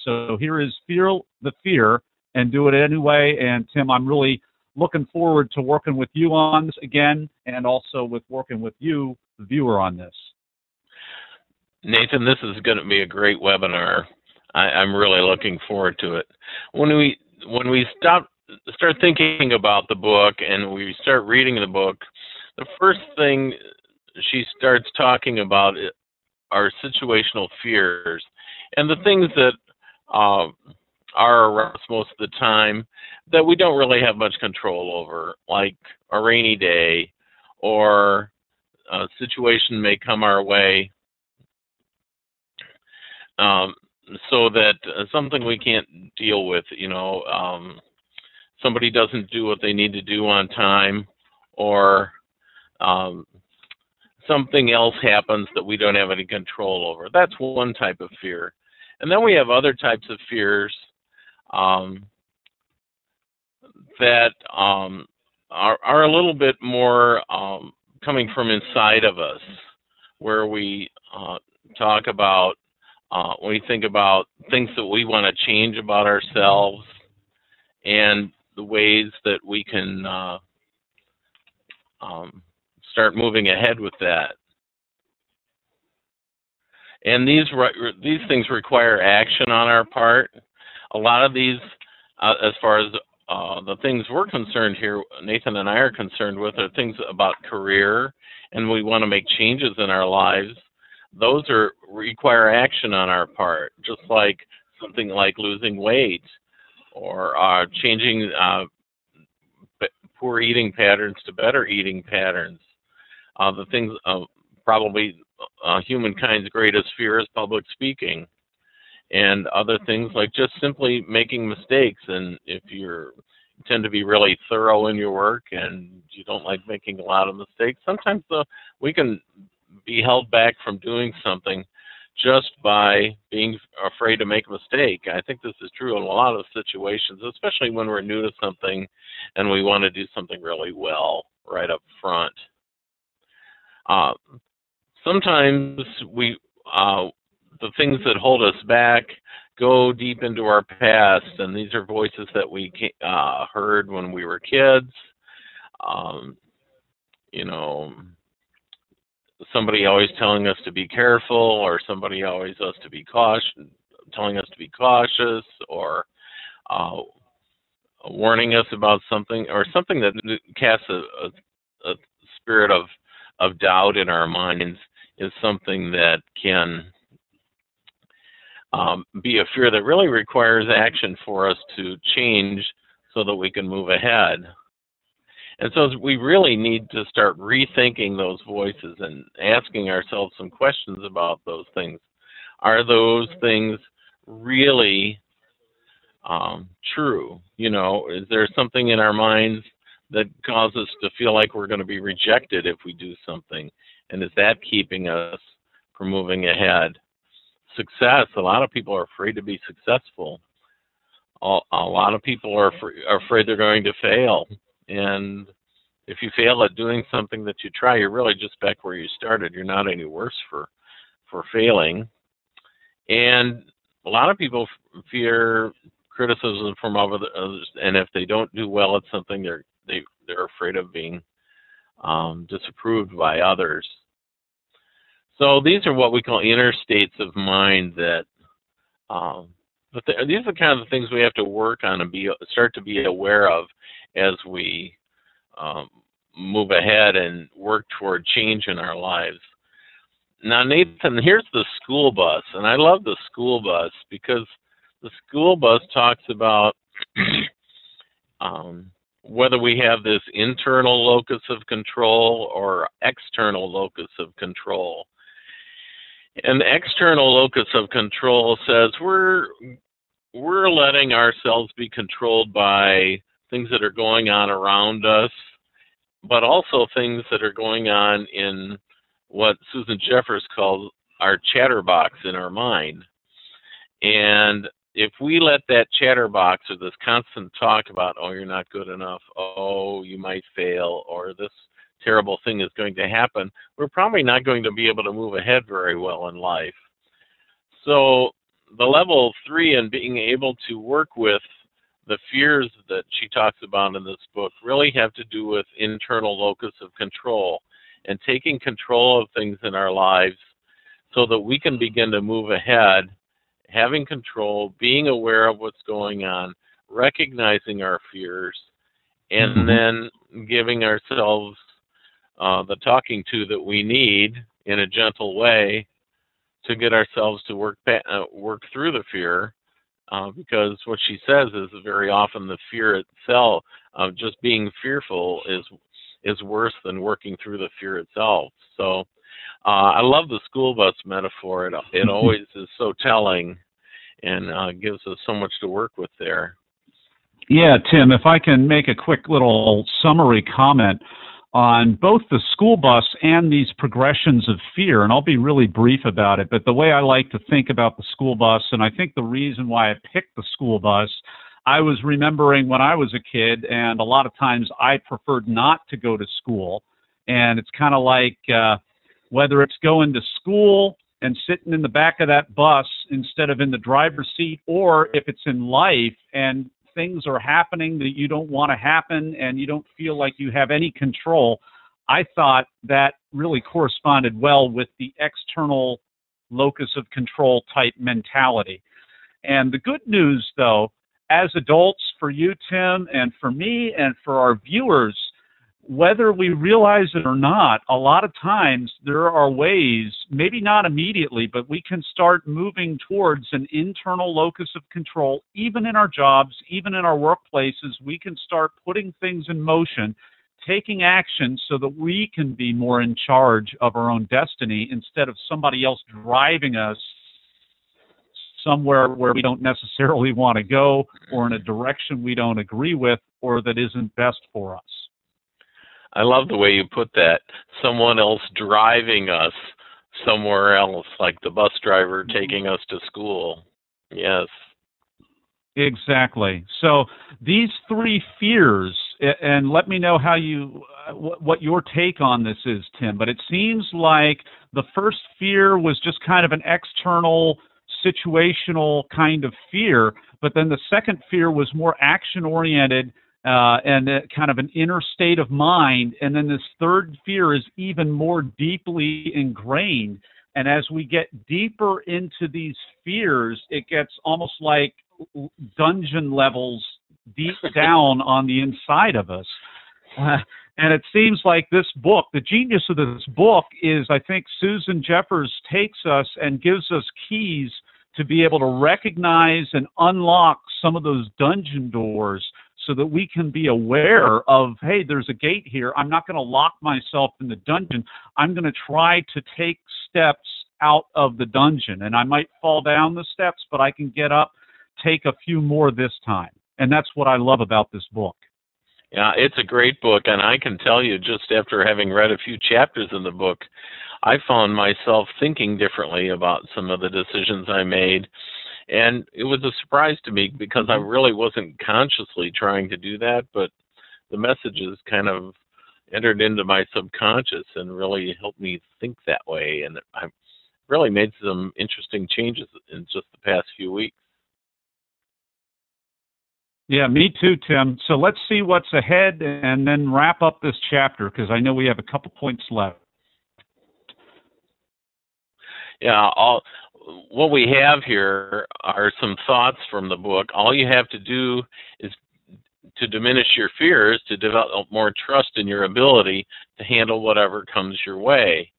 So here is Fear the Fear and Do It Anyway. And Tim, I'm really looking forward to working with you on this again, and also with working with you, the viewer, on this. Nathan, this is going to be a great webinar. I'm really looking forward to it. When we start thinking about the book and we start reading the book, the first thing she starts talking about are situational fears, and the things that are around us most of the time that we don't really have much control over, like a rainy day, or a situation may come our way, so that something we can't deal with, somebody doesn't do what they need to do on time, or something else happens that we don't have any control over. That's one type of fear. And then we have other types of fears that are a little bit more coming from inside of us, where we talk about, when we think about things that we want to change about ourselves and the ways that we can start moving ahead with that. And these things require action on our part. A lot of these, as far as the things we're concerned here, Nathan and I are concerned with, are things about career, and we want to make changes in our lives. Those require action on our part, just like something like losing weight, or changing poor eating patterns to better eating patterns. The things, probably humankind's greatest fear is public speaking, and other things like just simply making mistakes. And if you tend to be really thorough in your work and you don't like making a lot of mistakes, sometimes we can be held back from doing something just by being afraid to make a mistake. I think this is true in a lot of situations, especially when we're new to something and we want to do something really well right up front. Sometimes the things that hold us back go deep into our past, and these are voices that we heard when we were kids. Somebody always telling us to be careful, or somebody always telling us to be cautious, or warning us about something, or something that casts a spirit of doubt in our minds, is something that can be a fear that really requires action for us to change so that we can move ahead. And so we really need to start rethinking those voices and asking ourselves some questions about those things. Are those things really true? Is there something in our minds that causes us to feel like we're going to be rejected if we do something? And is that keeping us from moving ahead? Success. A lot of people are afraid to be successful. A lot of people are afraid they're going to fail. And if you fail at doing something that you try, you're really just back where you started. You're not any worse for failing. And a lot of people fear criticism from others, and if they don't do well at something, they're afraid of being disapproved by others. So these are what we call interstates of mind that these are kind of the things we have to work on and start to be aware of as we move ahead and work toward change in our lives. Now, Nathan, here's the school bus, and I love the school bus because the school bus talks about whether we have this internal locus of control or external locus of control. And the external locus of control says we're letting ourselves be controlled by things that are going on around us, but also things that are going on in what Susan Jeffers calls our chatterbox in our mind. And if we let that chatterbox, or this constant talk about, oh, you're not good enough, oh, you might fail, or this terrible thing is going to happen, we're probably not going to be able to move ahead very well in life. So the level 3 and being able to work with the fears that she talks about in this book really have to do with internal locus of control and taking control of things in our lives so that we can begin to move ahead, having control, being aware of what's going on, recognizing our fears, and then giving ourselves the talking to that we need in a gentle way to get ourselves to work through the fear, because what she says is very often the fear itself, just being fearful, is worse than working through the fear itself. So I love the school bus metaphor. It always is so telling and gives us so much to work with there. Yeah, Tim, if I can make a quick little summary comment on both the school bus and these progressions of fear, and I'll be really brief about it, but the way I like to think about the school bus, and I think the reason why I picked the school bus, I was remembering when I was a kid, and a lot of times I preferred not to go to school, and it's kind of like whether it's going to school and sitting in the back of that bus instead of in the driver's seat, or if it's in life and things are happening that you don't want to happen and you don't feel like you have any control, I thought that really corresponded well with the external locus of control type mentality. And the good news, though, as adults, for you, Tim, and for me, and for our viewers, whether we realize it or not, a lot of times there are ways, maybe not immediately, but we can start moving towards an internal locus of control. Even in our jobs, even in our workplaces, we can start putting things in motion, taking action so that we can be more in charge of our own destiny instead of somebody else driving us somewhere where we don't necessarily want to go, or in a direction we don't agree with or that isn't best for us. I love the way you put that. Someone else driving us somewhere else, like the bus driver taking us to school. Yes. Exactly. So these three fears, and let me know how you, what your take on this is, Tim, but it seems like the first fear was just kind of an external, situational kind of fear, but then the second fear was more action-oriented, and kind of an inner state of mind. And then this third fear is even more deeply ingrained. And as we get deeper into these fears, it gets almost like dungeon levels deep down on the inside of us. And it seems like this book, the genius of this book is, I think Susan Jeffers takes us and gives us keys to be able to recognize and unlock some of those dungeon doors, so that we can be aware of, hey, there's a gate here. I'm not going to lock myself in the dungeon. I'm going to try to take steps out of the dungeon. And I might fall down the steps, but I can get up, take a few more this time. And that's what I love about this book. Yeah, it's a great book. And I can tell you, just after having read a few chapters in the book, I found myself thinking differently about some of the decisions I made. And it was a surprise to me because I really wasn't consciously trying to do that, but the messages kind of entered into my subconscious and really helped me think that way. And I've really made some interesting changes in just the past few weeks. Yeah, me too, Tim. So let's see what's ahead and then wrap up this chapter, because I know we have a couple points left. Yeah, what we have here are some thoughts from the book. All you have to do is to diminish your fears, to develop more trust in your ability to handle whatever comes your way.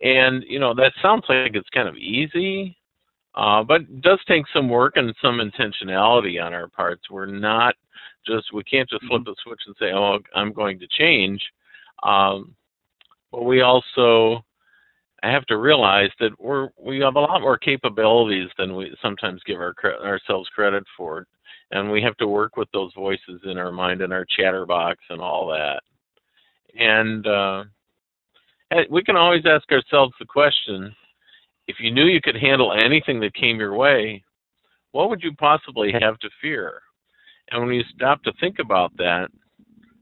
And, you know, that sounds like it's kind of easy, but it does take some work and some intentionality on our parts. We can't just flip a switch and say, oh, I'm going to change. But we also have to realize that we have a lot more capabilities than we sometimes give ourselves credit for. And we have to work with those voices in our mind and our chatterbox and all that. And we can always ask ourselves the question, if you knew you could handle anything that came your way, what would you possibly have to fear? And when you stop to think about that,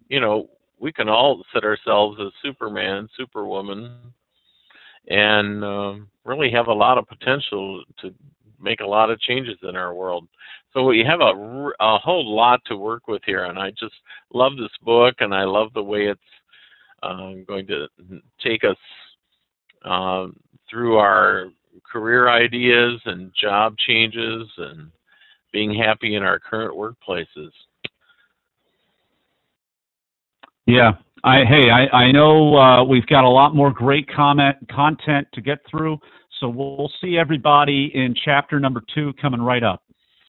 you know, we can all set ourselves as Superman, Superwoman, and really have a lot of potential to make a lot of changes in our world. So we have a whole lot to work with here, and I just love this book, and I love the way it's going to take us through our career ideas and job changes and being happy in our current workplaces. Yeah. I know we've got a lot more great content to get through, so we'll see everybody in chapter number 2 coming right up.